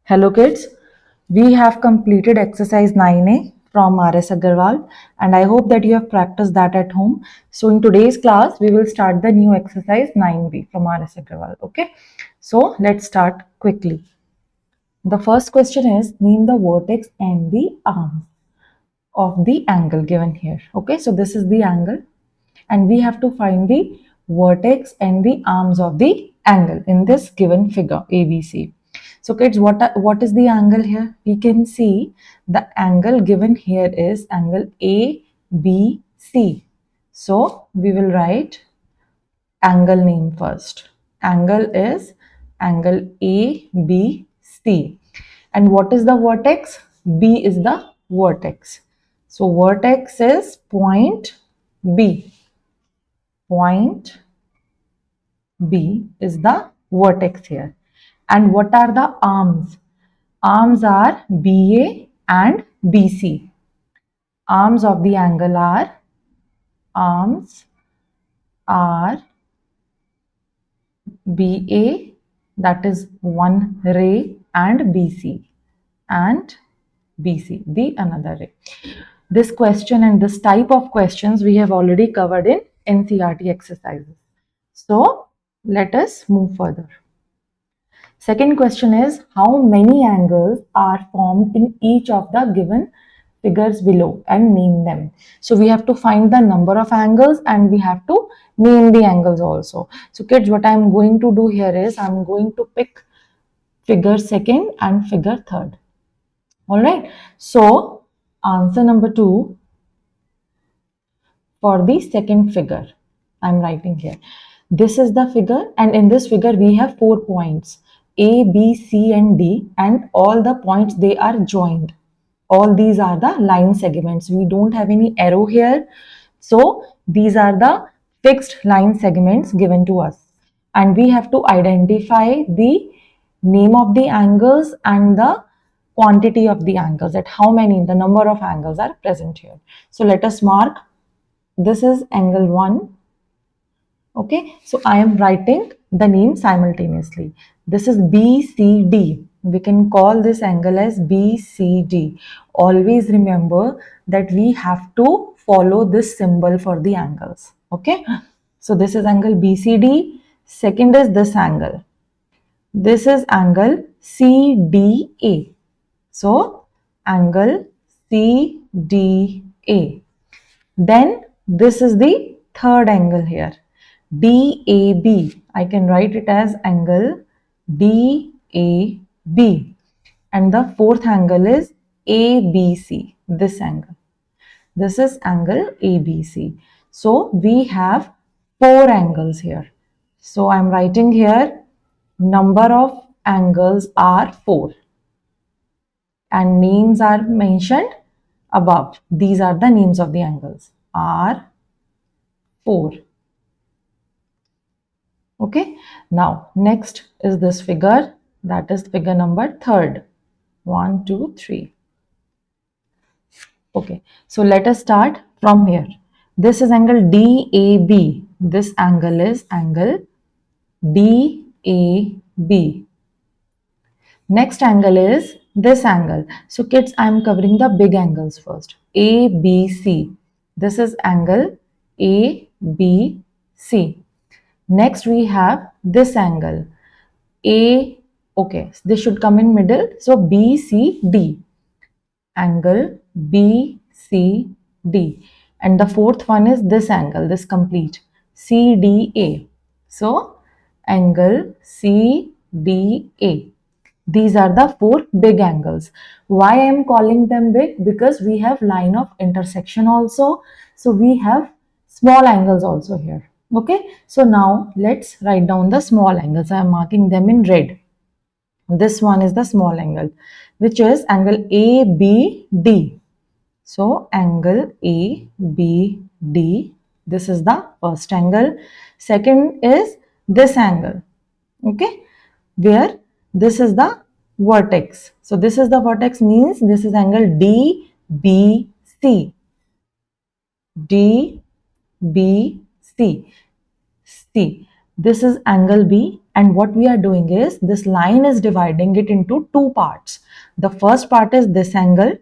Hello kids, we have completed exercise 9A from RS Aggarwal and I hope that you have practiced that at home. So in today's class, we will start the new exercise 9B from RS Aggarwal. Okay, so let's start quickly. The first question is name the vertex and the arms of the angle given here. Okay, so this is the angle and we have to find the vertex and the arms of the angle in this given figure ABC. So kids, what is the angle here? We can see the angle given here is angle ABC. So we will write angle name first. Angle is angle ABC. And what is the vertex? B is the vertex. So vertex is point B. Point B is the vertex here. And what are the arms? Arms are BA and BC. Arms of the angle are BA, that is one ray, and BC, the another ray. This question and this type of questions we have already covered in NCERT exercises. So let us move further. Second question is how many angles are formed in each of the given figures below and name them. So we have to find the number of angles and we have to name the angles also. So kids, what I am going to do here is I am going to pick figure second and figure third. Alright, so answer number 2 for the second figure I am writing here. This is the figure and in this figure we have 4 points A, B, C and D and all the points they are joined. All these are the line segments. We don't have any arrow here. So these are the fixed line segments given to us. And we have to identify the name of the angles and the quantity of the angles, that how many, the number of angles are present here. So let us mark. This is angle 1. Okay, so I am writing the name simultaneously. This is BCD. We can call this angle as BCD. Always remember that we have to follow this symbol for the angles. Okay, so this is angle BCD. Second is this angle. This is angle CDA. So angle CDA. Then this is the third angle here. DAB. I can write it as angle DAB. And the fourth angle is ABC. This angle. This is angle ABC. So we have 4 angles here. So I am writing here number of angles are 4. And names are mentioned above. These are the names of the angles. R 4. Okay. Now next is this figure, that is figure number 3rd. 1, 2, 3. Okay. So let us start from here. This is angle DAB. This angle is angle DAB. Next angle is this angle. So kids, I am covering the big angles first. ABC. This is angle ABC. Next we have this angle A. Okay, this should come in middle. So BCD. Angle BCD. And the fourth one is this angle, this complete CDA. So angle CDA. These are the 4 big angles. Why I am calling them big? Because we have line of intersection also. So we have small angles also here. Okay. So now let's write down the small angles. I am marking them in red. This one is the small angle, which is angle ABD. So angle ABD. This is the first angle. Second is this angle. Okay. Where this is the vertex. So this is the vertex, means this is angle DBC. DBC. C. This is angle B And what we are doing is, this line is dividing it into two parts. The first part is this angle.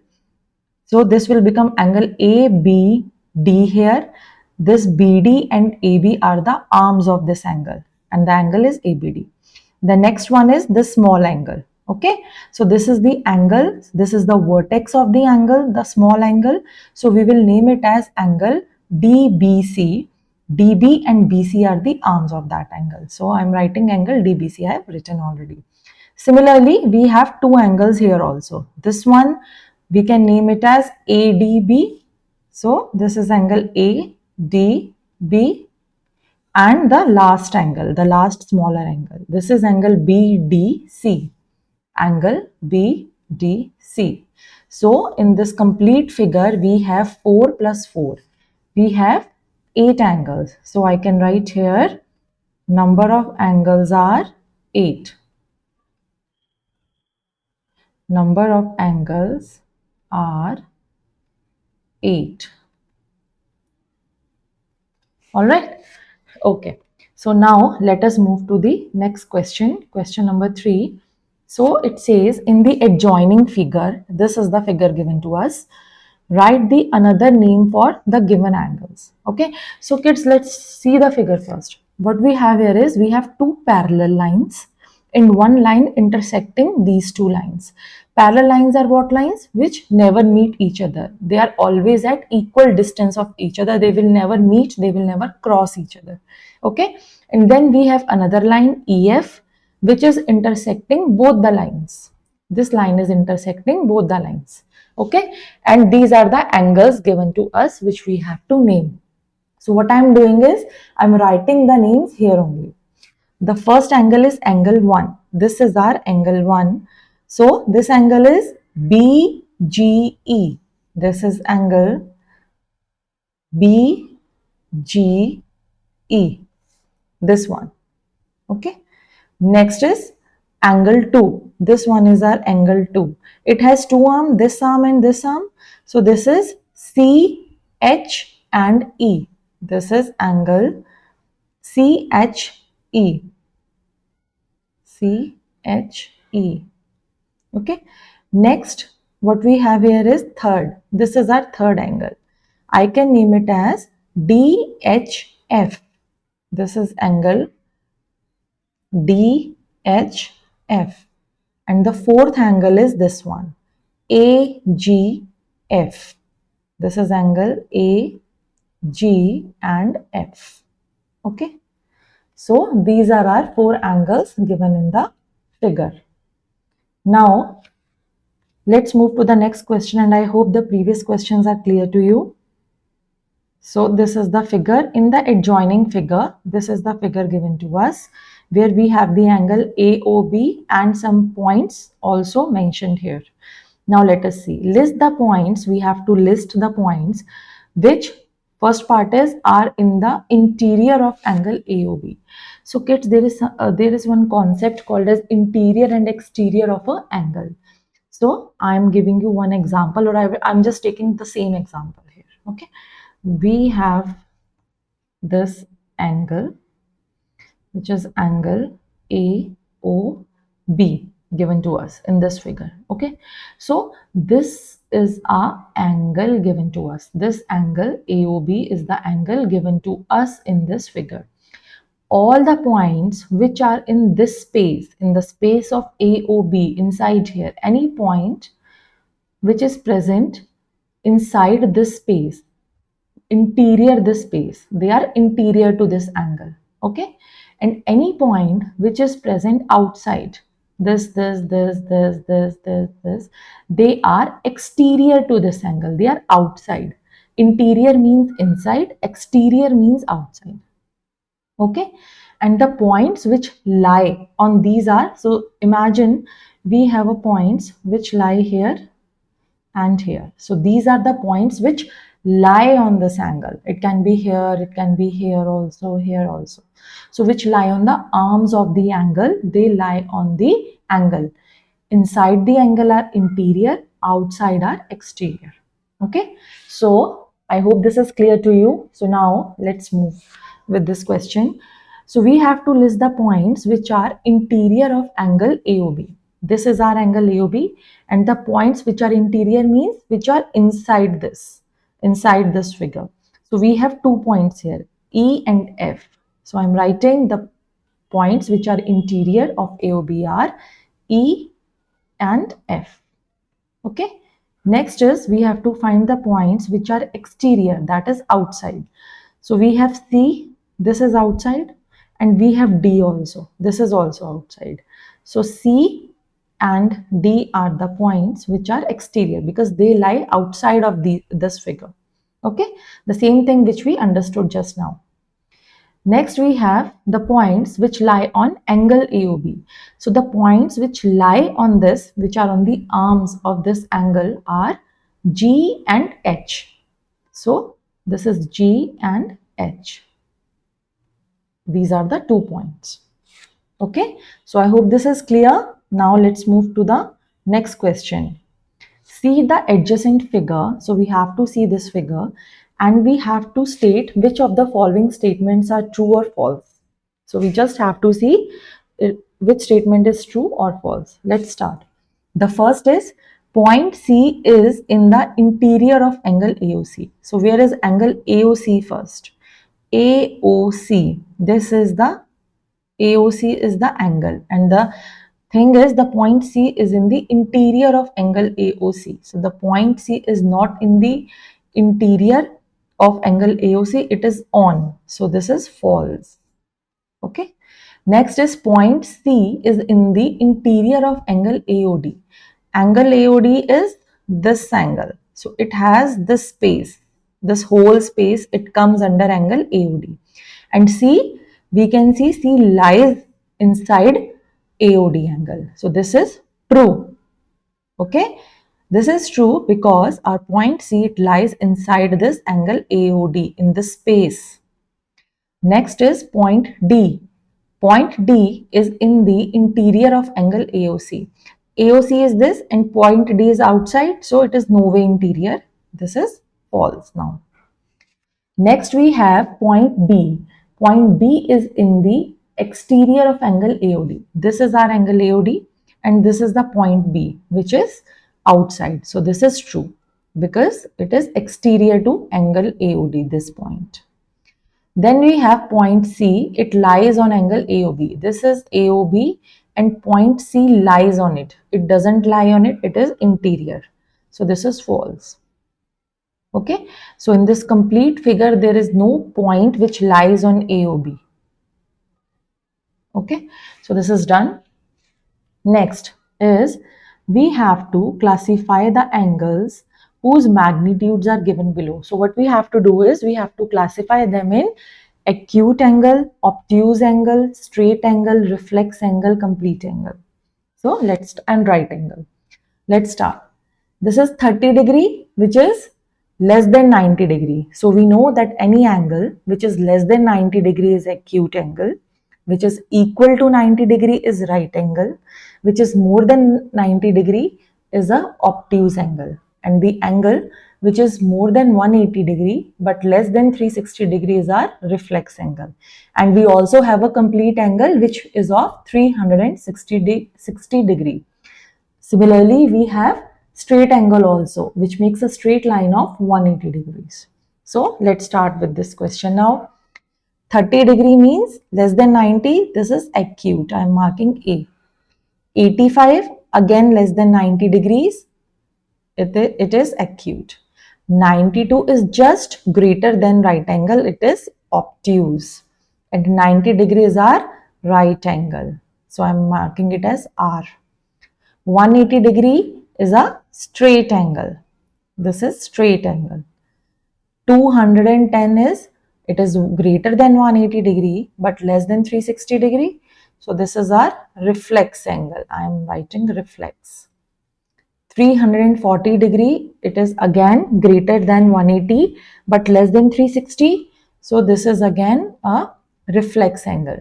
So this will become angle ABD here. This BD and AB are the arms of this angle, and the angle is ABD. The next one is the small angle. Okay, so this is the angle, this is the vertex of the angle, the small angle. So we will name it as angle DBC. DB and BC are the arms of that angle. So I'm writing angle DBC, I have written already. Similarly, we have two angles here also. This one, we can name it as ADB. So this is angle ADB, and the last angle, the last smaller angle, this is angle BDC. Angle BDC. So in this complete figure, we have 4 plus 4. We have 8 angles. So I can write here, number of angles are 8. Number of angles are 8. All right. Okay. So now let us move to the next question. Question number 3. So it says, in the adjoining figure, this is the figure given to us. Write the another name for the given angles. Okay. So kids, let's see the figure first. What we have here is, we have two parallel lines and one line intersecting these two lines. Parallel lines are what lines? Which never meet each other. They are always at equal distance of each other. They will never meet, they will never cross each other. Okay. And then we have another line EF, which is intersecting both the lines. This line is intersecting both the lines. Okay. And these are the angles given to us, which we have to name. So what I am doing is, I am writing the names here only. The first angle is angle 1. This is our angle 1. So this angle is BGE. This is angle BGE. This one. Okay. Next is angle 2. This one is our angle 2. It has two arms, this arm and this arm. So this is CH and E. This is angle CHE. CHE. Okay. Next, what we have here is third. This is our third angle. I can name it as DHF. This is angle DHF. And the fourth angle is this one, AGF. This is angle AG and F. Okay. So these are our 4 angles given in the figure. Now let's move to the next question, and I hope the previous questions are clear to you. So this is the figure. In the adjoining figure, this is the figure given to us, where we have the angle AOB and some points also mentioned here. Now let us see. List the points. We have to list the points which, first part is, are in the interior of angle AOB. So kids, there is one concept called as interior and exterior of an angle. So I am giving you one example, or I'm just taking the same example here. Okay. We have this angle, which is angle AOB given to us in this figure. Okay. So this is our angle given to us. This angle AOB is the angle given to us in this figure. All the points which are in this space, in the space of AOB, inside here, any point which is present inside this space, interior this space, they are interior to this angle. Okay. And any point which is present outside, this, they are exterior to this angle. They are outside. Interior means inside, exterior means outside. Okay. And the points which lie on these are, so imagine we have a points which lie here and here. So these are the points which lie on this angle. It can be here, it can be here also, here also. So which lie on the arms of the angle, they lie on the angle. Inside the angle are interior, outside are exterior. Okay. So I hope this is clear to you. So now let's move with this question. So we have to list the points which are interior of angle AOB. This is our angle AOB, and the points which are interior means which are inside this figure. So we have 2 points here, E and F. So I'm writing the points which are interior of AOB are E and F. Okay. Next is we have to find the points which are exterior, that is outside. So we have C, this is outside, and we have D also. This is also outside. So C and D are the points which are exterior because they lie outside of this figure. Okay. The same thing which we understood just now. Next, we have the points which lie on angle AOB. So the points which lie on this, which are on the arms of this angle, are G and H. So this is G and H. These are the 2 points. Okay, so I hope this is clear. Now let's move to the next question. See the adjacent figure. So we have to see this figure and we have to state which of the following statements are true or false. So we just have to see which statement is true or false. Let's start. The first is point C is in the interior of angle AOC. So where is angle AOC first? AOC. This is the AOC is the angle, and the thing is the point C is in the interior of angle AOC. So the point C is not in the interior of angle AOC, it is on. So this is false. Okay. Next is point C is in the interior of angle AOD. Angle AOD is this angle. So it has this space, this whole space, it comes under angle AOD. And C, we can see C lies inside AOD angle. So this is true. Okay. This is true because our point C, it lies inside this angle AOD in the space. Next is point D. Point D is in the interior of angle AOC. AOC is this and point D is outside, so it is no way interior. This is false now. Next we have point B. Point B is in the exterior of angle AOD. This is our angle AOD and this is the point B which is outside. So this is true because it is exterior to angle AOD, this point. Then we have point C, it lies on angle AOB. This is AOB and point C lies on it. It doesn't lie on it, it is interior. So this is false. Okay, so in this complete figure, there is no point which lies on AOB. Okay, so this is done. Next is we have to classify the angles whose magnitudes are given below. So what we have to do is we have to classify them in acute angle, obtuse angle, straight angle, reflex angle, complete angle. So and right angle. Let's start. This is 30 degree, which is less than 90 degree. So we know that any angle which is less than 90 degree is acute angle, which is equal to 90 degree is right angle, which is more than 90 degree is a obtuse angle, and the angle which is more than 180 degree but less than 360 degree is our reflex angle. And we also have a complete angle which is of 360 degree. Similarly, we have straight angle also, which makes a straight line of 180 degrees. So let's start with this question now. 30 degree means less than 90. This is acute. I am marking A. 85, again less than 90 degrees. It is acute. 92 is just greater than right angle. It is obtuse. And 90 degrees are right angle. So I am marking it as R. 180 degree is a straight angle. This is straight angle. 210 is, it is greater than 180 degree but less than 360 degree. So this is our reflex angle. I am writing reflex. 340 degree, it is again greater than 180 but less than 360. So this is again a reflex angle.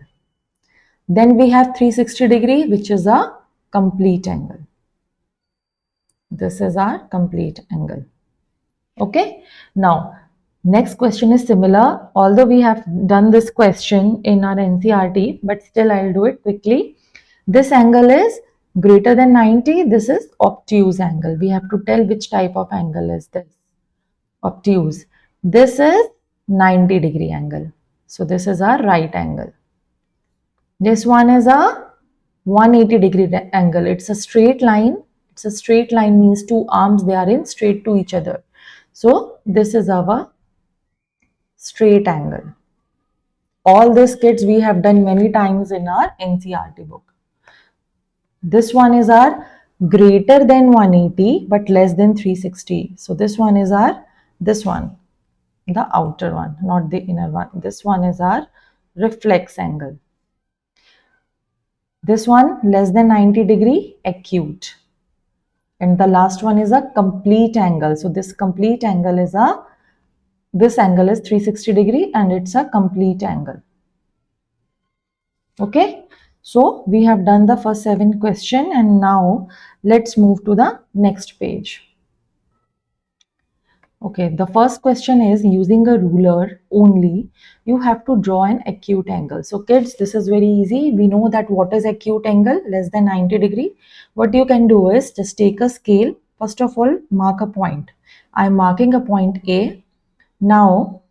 Then we have 360 degree, which is a complete angle. This is our complete angle. Okay. Now, Next question is similar, although we have done this question in our NCRT, but still I'll do it quickly. This angle is greater than 90. This is obtuse angle. We have to tell which type of angle is this. Obtuse. This is 90-degree angle. So this is our right angle. This one is a 180-degree angle. It's a straight line. It's a straight line means two arms, they are in straight to each other. So this is our straight angle. All these kids we have done many times in our NCRT book. This one is our greater than 180 but less than 360. So this one is our, this one, the outer one, not the inner one. This one is our reflex angle. This one less than 90-degree, acute. And the last one is a complete angle. So this complete angle is a, this angle is 360-degree and it's a complete angle. Okay, so we have done the first 7 question and now let's move to the next page. Okay, the first question is using a ruler only, you have to draw an acute angle. So kids, this is very easy. We know that what is acute angle, less than 90-degree. What you can do is just take a scale. First of all, mark a point. I am marking a point A. Now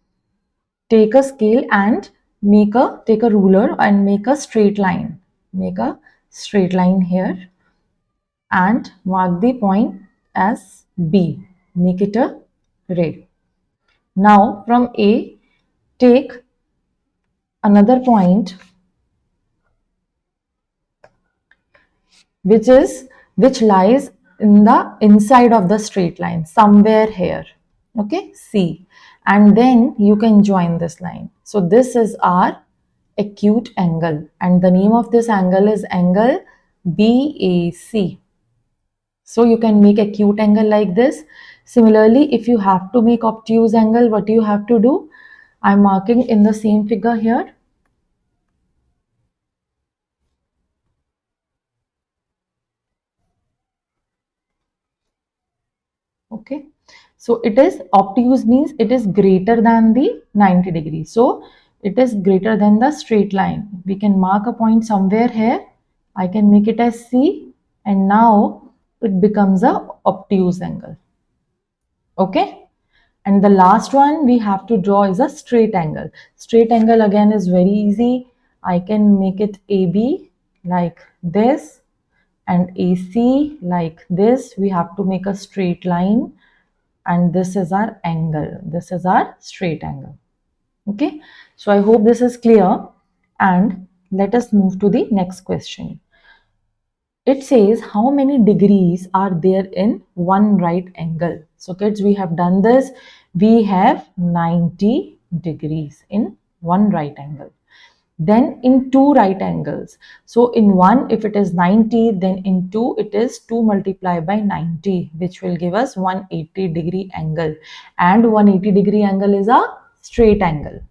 take a scale and take a ruler and make a straight line. Make a straight line here and mark the point as B. Make it a ray. Now from A, take another point which lies in the inside of the straight line, somewhere here. Okay, C. And then you can join this line. So this is our acute angle and the name of this angle is angle BAC. So you can make acute angle like this. Similarly, if you have to make obtuse angle, what do you have to do? I'm marking in the same figure here. Okay, so it is obtuse means it is greater than the 90 degrees. So it is greater than the straight line. We can mark a point somewhere here. I can make it as C and now it becomes a obtuse angle. Okay, and the last one we have to draw is a straight angle. Straight angle again is very easy. I can make it AB like this and AC like this. We have to make a straight line and this is our angle. This is our straight angle. Okay, so I hope this is clear and let us move to the next question. It says how many degrees are there in one right angle. So kids, we have done this. We have 90 degrees in one right angle. Then in two right angles. So in one, if it is 90, then in two, it is 2 multiplied by 90, which will give us 180-degree angle. And 180-degree angle is a straight angle.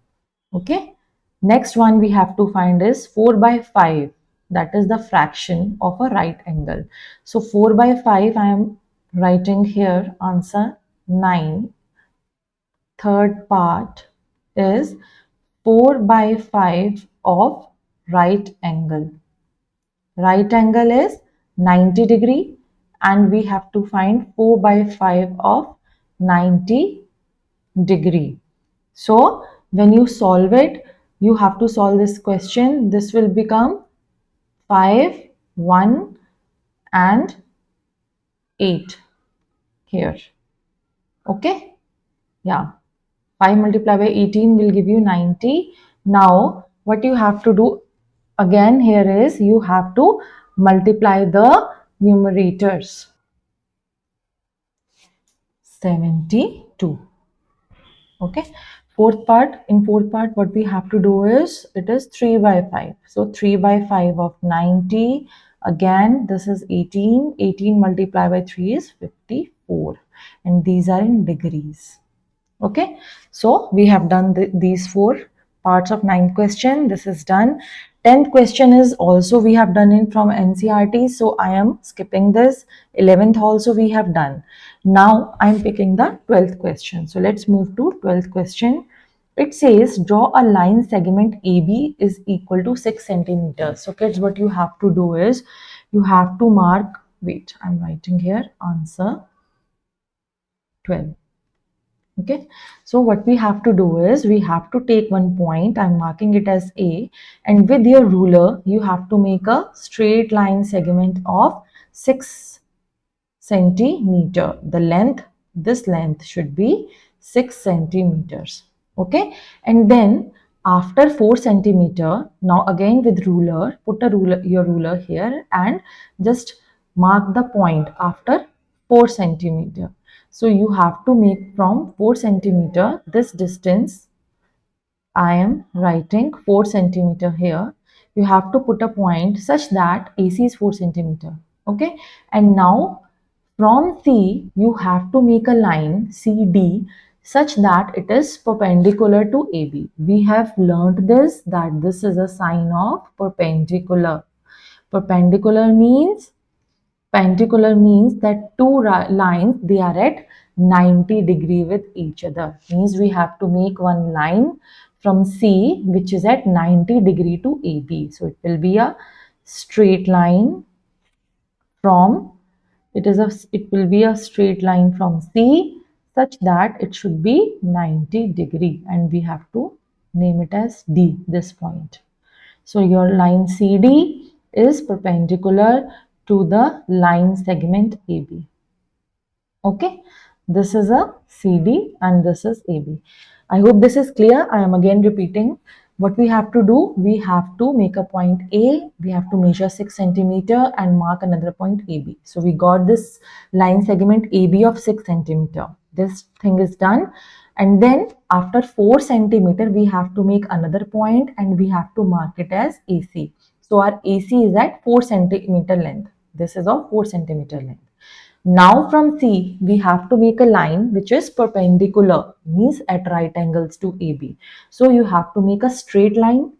Okay. Next one we have to find is 4 by 5. That is the fraction of a right angle. So 4 by 5, I am writing here answer 9. Third part is 4 by 5 of right angle. Right angle is 90 degree and we have to find 4 by 5 of 90 degree. So when you solve it, you have to solve this question. This will become 5, 1 and 8 here. Okay. Yeah. 5 multiplied by 18 will give you 90. Now what you have to do again here is you have to multiply the numerators. 72. Okay. In fourth part what we have to do is it is 3 by 5. So 3 by 5 of 90. Again this is 18. 18 multiplied by 3 is 54 and these are in degrees. Okay, so we have done these 4 parts of 9th question. This is done. 10th question is also we have done it from NCERT, so I am skipping this. 11th also we have done. Now I am picking the 12th question. So let's move to 12th question. It says draw a line segment AB is equal to 6 centimeters. So kids, what you have to do is you have to mark, wait, I'm writing here answer 12. Okay, so what we have to do is we have to take one point, I'm marking it as A, and with your ruler you have to make a straight line segment of 6 centimeter. The length, this length should be 6 centimeters. Okay, and then after 4 centimeter, now again with ruler, put a ruler, your ruler here, and just mark the point after 4 centimeter. So you have to make from 4 centimeter this distance. I am writing 4 centimeter here. You have to put a point such that AC is 4 centimeter. Okay, and now from C, you have to make a line CD such that it is perpendicular to AB. We have learned this, that this is a sign of perpendicular. Perpendicular means that two lines, they are at 90 degree with each other. Means we have to make one line from C which is at 90 degree to AB. So it will be a straight line from, it will be a straight line from C such that it should be 90 degree, and we have to name it as D, this point. So your line CD is perpendicular to the line segment AB. Okay, this is a CD and this is AB. I hope this is clear. I am again repeating what we have to do. We have to make a point A, we have to measure 6 centimeter and mark another point AB. So we got this line segment AB of 6 centimeter. This thing is done, and then after 4 centimeter we have to make another point and we have to mark it as AC. So our AC is at 4 centimeter length. This is of 4 centimeter length. Now from C, we have to make a line which is perpendicular, means at right angles to AB. So you have to make a straight line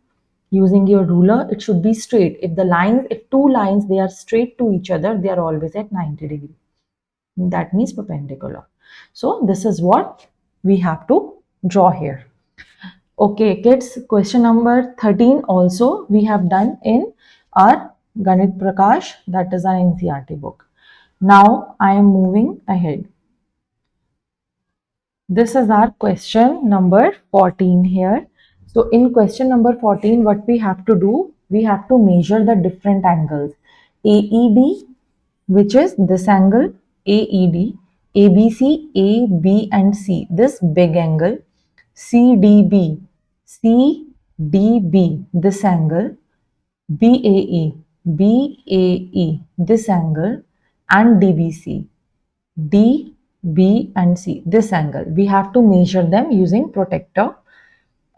using your ruler. It should be straight. If two lines, they are straight to each other, they are always at 90 degree. That means perpendicular. So this is what we have to draw here. Okay, kids, question number 13 also we have done in our Ganit Prakash, that is our NCERT book. Now I am moving ahead. This is our question number 14 here. So in question number 14, what we have to do, we have to measure the different angles. AED, which is this angle, AED, ABC, A, B and C, this big angle, CDB, CDB, this angle, BAE, BAE, this angle, and DBC, D, B and C, this angle. We have to measure them using protractor,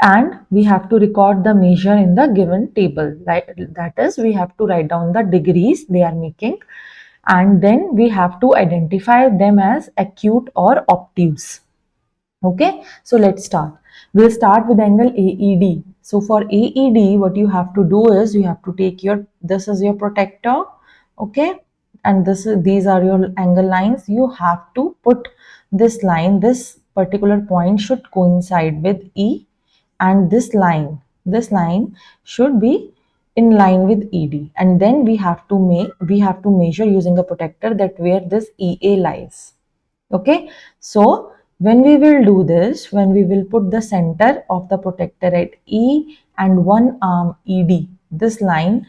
and we have to record the measure in the given table. That is, we have to write down the degrees they are making, and then we have to identify them as acute or obtuse. Okay, so let's start. We'll start with angle AED. So for AED, what you have to do is you have to take this is your protractor, okay, and these are your angle lines. You have to put this line, this particular point should coincide with E, and this line should be in line with ED, and then we have to measure using a protractor that where this EA lies. Okay, so when we will do this, when we will put the center of the protractor at E and one arm ED, this line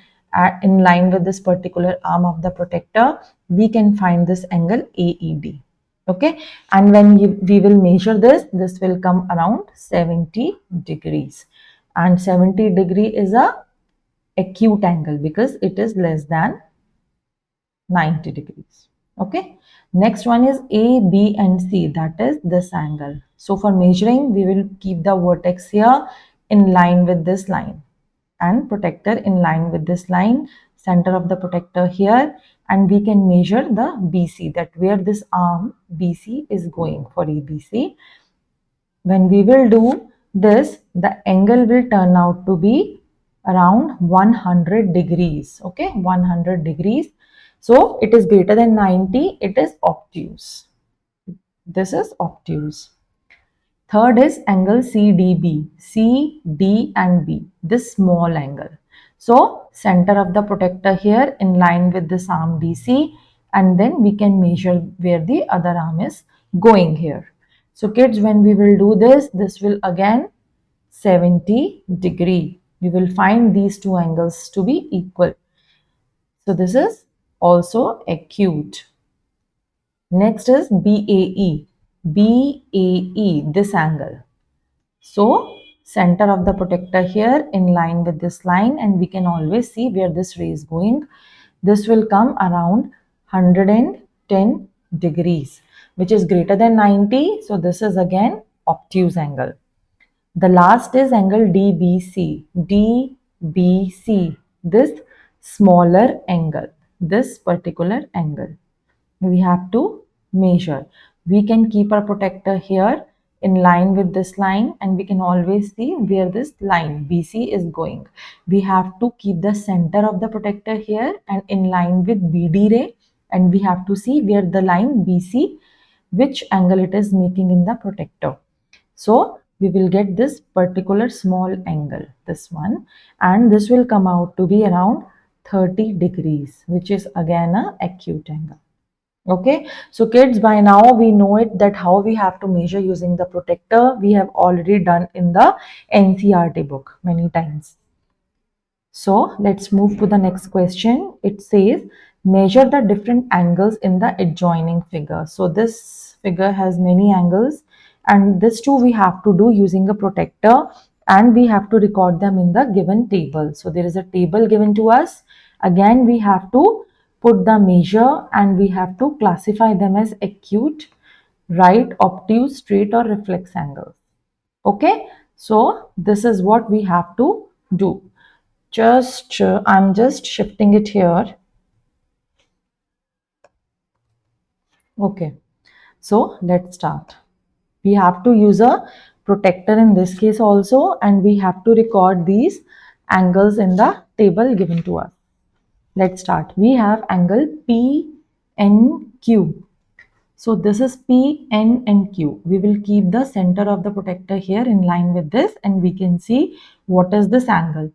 in line with this particular arm of the protractor, we can find this angle AED. Okay, and when we will measure this will come around 70 degrees, and 70 degree is a acute angle because it is less than 90 degrees. Okay, next one is A, B and C, that is this angle. So for measuring, we will keep the vertex here in line with this line and protractor in line with this line, center of the protractor here, and we can measure the BC, that where this arm BC is going for ABC. When we will do this, the angle will turn out to be around 100 degrees. Okay, 100 degrees. So it is greater than 90, it is obtuse. This is obtuse. Third is angle CDB. C, D and B. This small angle. So center of the protector here in line with this arm DC, and then we can measure where the other arm is going here. So kids, when we will do this, this will again 70 degree. We will find these two angles to be equal. So this is also acute. Next is BAE. BAE, this angle. So center of the protector here in line with this line, and we can always see where this ray is going. This will come around 110 degrees, which is greater than 90. So this is again obtuse angle. The last is angle DBC. DBC, this smaller angle, this particular angle we have to measure. We can keep our protector here in line with this line, and we can always see where this line BC is going. We have to keep the center of the protector here and in line with BD ray, and we have to see where the line BC, which angle it is making in the protector. So we will get this particular small angle, this one, and this will come out to be around 30 degrees, which is again a acute angle. Okay, so kids, by now we know it that how we have to measure using the protector. We have already done in the NCERT book many times. So let's move to the next question. It says measure the different angles in the adjoining figure. So this figure has many angles, and this too we have to do using a protector, and we have to record them in the given table. So there is a table given to us. Again, we have to put the measure, and we have to classify them as acute, right, obtuse, straight or reflex angles. Okay, so this is what we have to do. I'm just shifting it here. Okay, so let's start. We have to use a protector in this case also, and we have to record these angles in the table given to us. Let's start. We have angle PNQ. So this is P, N and Q. We will keep the center of the protector here in line with this, and we can see what is this angle.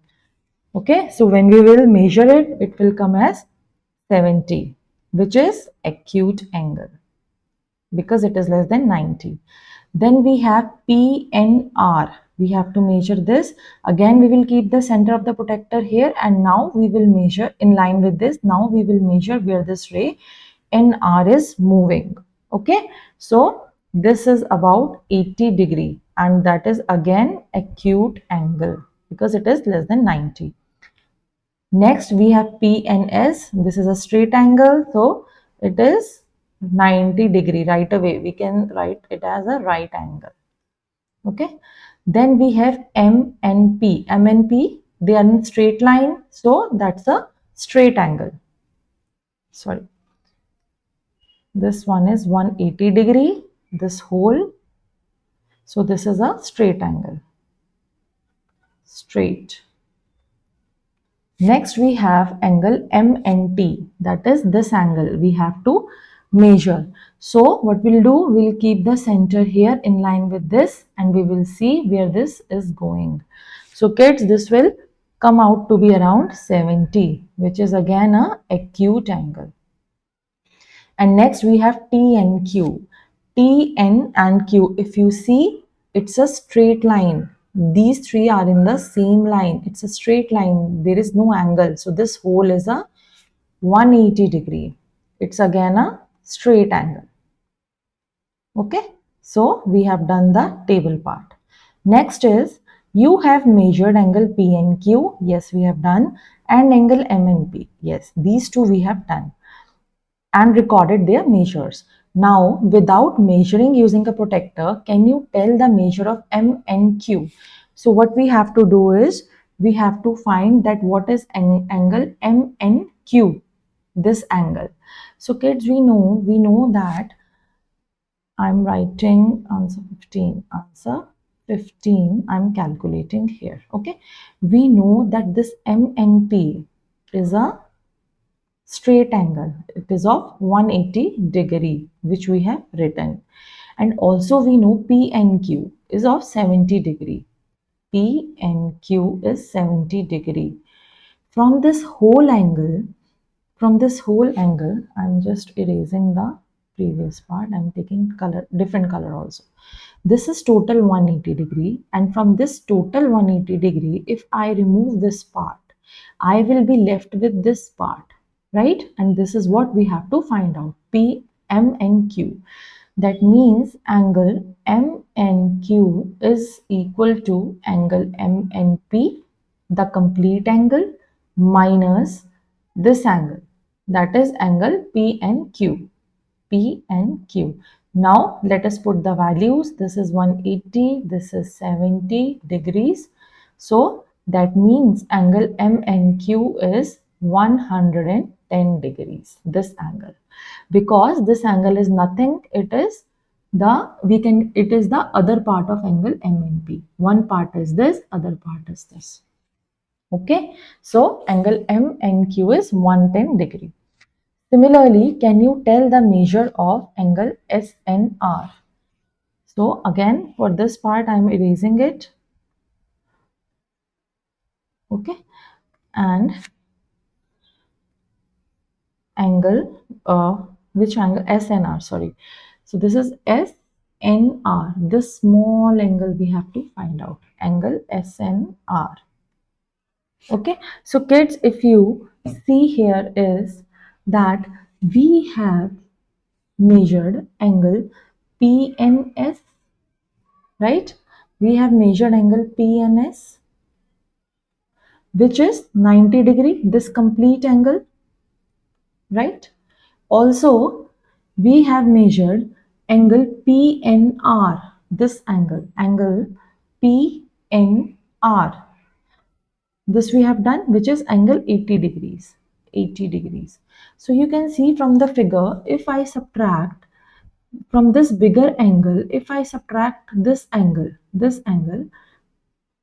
Okay, so when we will measure it, it will come as 70, which is acute angle because it is less than 90. Then we have PNR. We have to measure this. Again, we will keep the center of the protector here, and now we will measure in line with this. Now we will measure where this ray NR is moving. Okay, so this is about 80 degree, and that is again acute angle because it is less than 90. Next, we have PNS. This is a straight angle, so it is 90 degree right away. We can write it as a right angle. Okay. Then we have MNP. MNP, they are in straight line, so that's a straight angle. Sorry. This one is 180 degree, this whole. So this is a straight angle. Straight. Next, we have angle MNT, that is this angle we have to measure. So what we'll do, we'll keep the center here in line with this, and we will see where this is going. So kids, this will come out to be around 70, which is again a acute angle. And next we have T and Q. T, N and Q, if you see, it's a straight line. These three are in the same line. It's a straight line. There is no angle. So this whole is a 180 degree. It's again a straight angle. Okay. So we have done the table part. Next is you have measured angle P and Q. Yes, we have done. And angle M and P. Yes, these two we have done and recorded their measures. Now, without measuring using a protector, can you tell the measure of M and Q? So what we have to do is, we have to find that what is angle M and Q, this angle. So kids, we know that I'm writing answer 15. Answer 15 I'm calculating here. Okay, we know that this MNP is a straight angle. It is of 180 degree, which we have written. And also we know PNQ is of 70 degree. PNQ is 70 degree. From this whole angle, I'm just erasing the previous part. I'm taking color, different color also. This is total 180 degree, and from this total 180 degree, if I remove this part, I will be left with this part, right? And this is what we have to find out, P, M and Q. That means angle MNQ is equal to angle MNP, the complete angle, minus this angle, that is angle PNQ. P and Q. Now let us put the values. This is 180, this is 70 degrees. So that means angle MNQ is 110 degrees, this angle. Because this angle is nothing, it is the other part of angle MNP. One part is this, other part is this. Okay, so angle MNQ is 110 degree. Similarly, can you tell the measure of angle SNR? So again, for this part, I am erasing it. Okay, and angle, which angle? SNR, sorry. So this is SNR. This small angle we have to find out. Angle SNR. Okay, so kids, if you see here is that we have measured angle PNS, right? We have measured angle PNS, which is 90 degree, this complete angle, right? Also, we have measured angle PNR, this angle PNR. This we have done, which is angle 80 degrees. 80 degrees. So you can see from the figure, if I subtract from this bigger angle, if I subtract this angle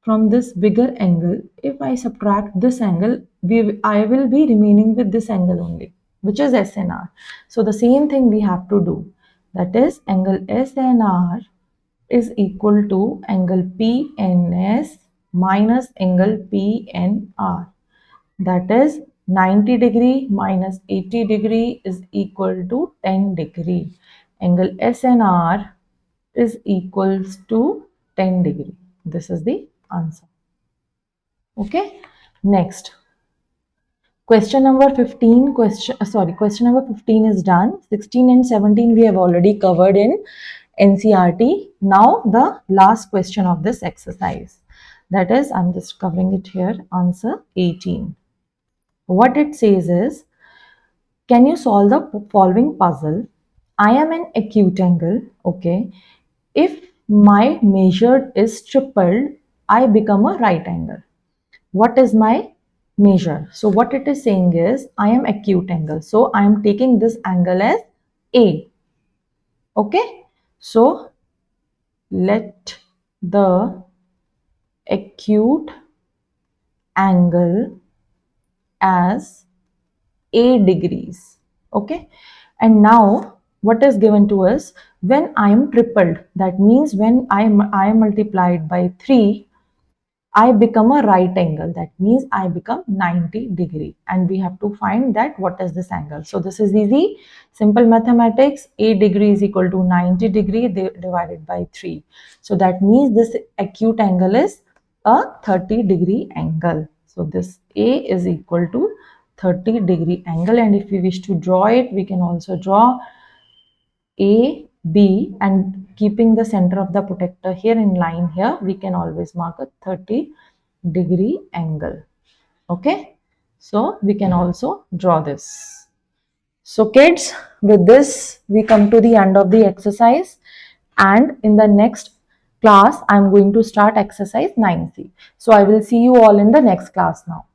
from this bigger angle, if I subtract this angle, I will be remaining with this angle only, which is SNR. So the same thing we have to do. That is angle SNR is equal to angle PNS minus angle PNR. That is 90 degree minus 80 degree is equal to 10 degree. Angle SNR is equals to 10 degree. This is the answer. Okay. Next. Question number 15. Question number 15 is done. 16 and 17 we have already covered in NCERT. Now the last question of this exercise. That is, I'm just covering it here. Answer 18. What it says is, can you solve the following puzzle? I am an acute angle. Okay. If my measured is tripled, I become a right angle. What is my measure? So what it is saying is, I am acute angle. So I am taking this angle as A. Okay. So let the acute angle as A degrees. Okay. And now what is given to us? When I am tripled, that means when I am multiplied by 3, I become a right angle. That means I become 90 degree. And we have to find that what is this angle. So this is easy. Simple mathematics. A degree is equal to 90 degree divided by 3. So that means this acute angle is a 30 degree angle. So this A is equal to 30 degree angle. And if we wish to draw it, we can also draw A, B, and keeping the center of the protector here in line here, we can always mark a 30 degree angle. Okay, so we can also draw this. So kids, with this we come to the end of the exercise, and in the next class I am going to start exercise 9C. So I will see you all in the next class now.